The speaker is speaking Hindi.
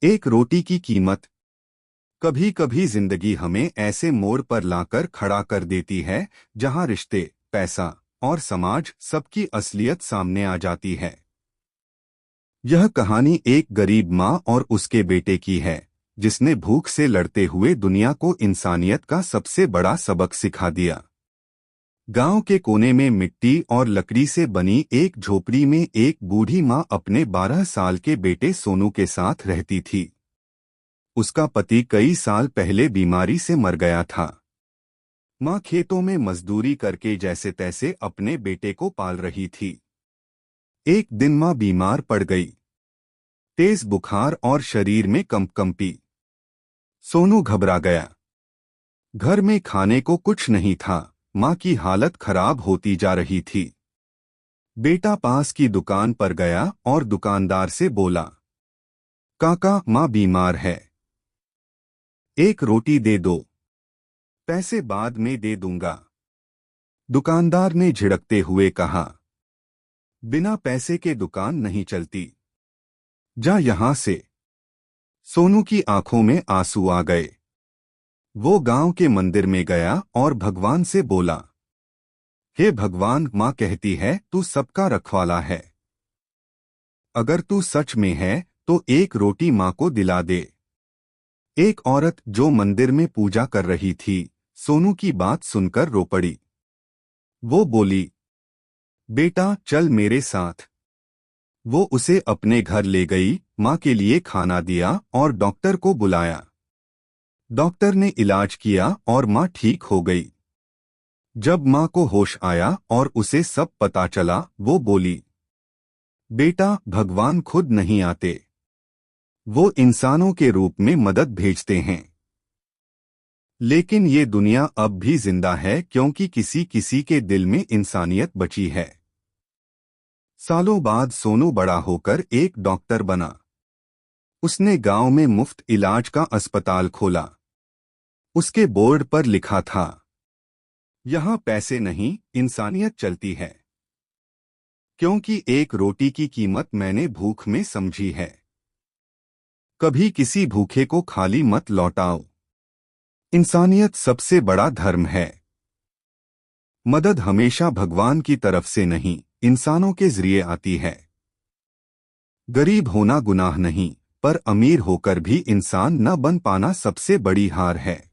एक रोटी की कीमत। कभी कभी जिंदगी हमें ऐसे मोड़ पर लाकर खड़ा कर देती है जहां रिश्ते, पैसा और समाज सबकी असलियत सामने आ जाती है। यह कहानी एक गरीब माँ और उसके बेटे की है, जिसने भूख से लड़ते हुए दुनिया को इंसानियत का सबसे बड़ा सबक सिखा दिया। गांव के कोने में मिट्टी और लकड़ी से बनी एक झोपड़ी में एक बूढ़ी माँ अपने 12 साल के बेटे सोनू के साथ रहती थी। उसका पति कई साल पहले बीमारी से मर गया था। माँ खेतों में मजदूरी करके जैसे तैसे अपने बेटे को पाल रही थी। एक दिन माँ बीमार पड़ गई। तेज बुखार और शरीर में कंपकंपी। सोनू घबरा गया। घर में खाने को कुछ नहीं था। माँ की हालत खराब होती जा रही थी। बेटा पास की दुकान पर गया और दुकानदार से बोला, काका, माँ बीमार है, एक रोटी दे दो, पैसे बाद में दे दूंगा। दुकानदार ने झिड़कते हुए कहा, बिना पैसे के दुकान नहीं चलती, जा यहां से। सोनू की आंखों में आंसू आ गए। वो गांव के मंदिर में गया और भगवान से बोला, हे भगवान, माँ कहती है तू सबका रखवाला है। अगर तू सच में है तो एक रोटी माँ को दिला दे। एक औरत जो मंदिर में पूजा कर रही थी, सोनू की बात सुनकर रो पड़ी। वो बोली, बेटा चल मेरे साथ। वो उसे अपने घर ले गई, माँ के लिए खाना दिया और डॉक्टर को बुलाया। डॉक्टर ने इलाज किया और माँ ठीक हो गई। जब माँ को होश आया और उसे सब पता चला, वो बोली, बेटा भगवान खुद नहीं आते, वो इंसानों के रूप में मदद भेजते हैं। लेकिन ये दुनिया अब भी जिंदा है क्योंकि किसी किसी के दिल में इंसानियत बची है। सालों बाद सोनू बड़ा होकर एक डॉक्टर बना। उसने गांव में मुफ्त इलाज का अस्पताल खोला। उसके बोर्ड पर लिखा था, यहाँ पैसे नहीं, इंसानियत चलती है। क्योंकि एक रोटी की कीमत मैंने भूख में समझी है। कभी किसी भूखे को खाली मत लौटाओ। इंसानियत सबसे बड़ा धर्म है। मदद हमेशा भगवान की तरफ से नहीं, इंसानों के जरिए आती है। गरीब होना गुनाह नहीं, पर अमीर होकर भी इंसान न बन पाना सबसे बड़ी हार है।